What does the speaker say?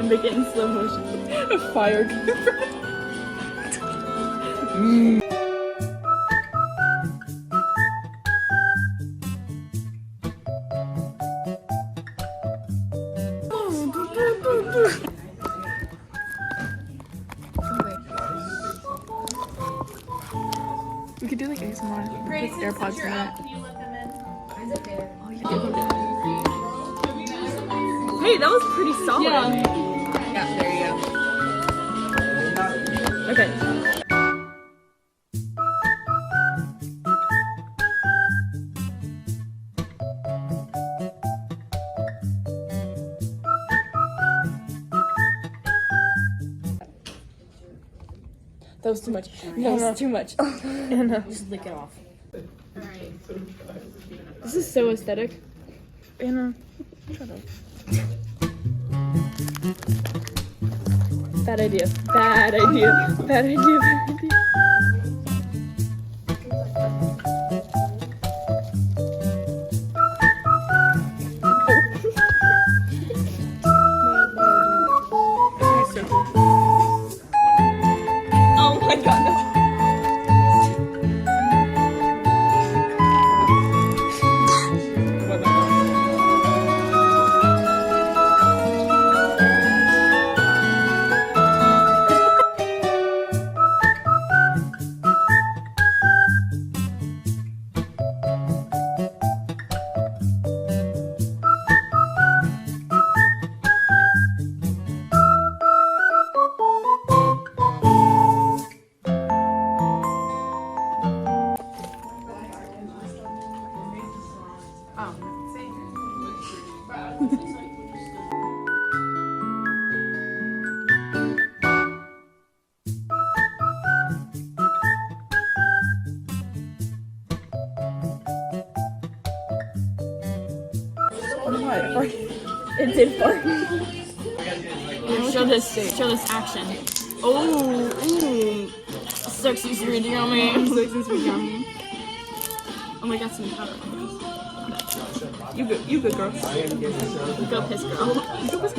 Make it in slow motion. A fire. We could do like ASMR with AirPods in it. Hey, that was pretty solid. Yeah, there you go. Okay. That was too much. No, it's too much. Anna. Just lick it off. This is so aesthetic. Anna, shut up. Bad idea. Bad idea. Bad idea. Bad idea. Oh my god, no. It did fart. Show this action. Oh, ooh. Sexy sweet yummy. Sexy sweet yummy. Oh my god, some powder. You good girl. You go piss girl. You go piss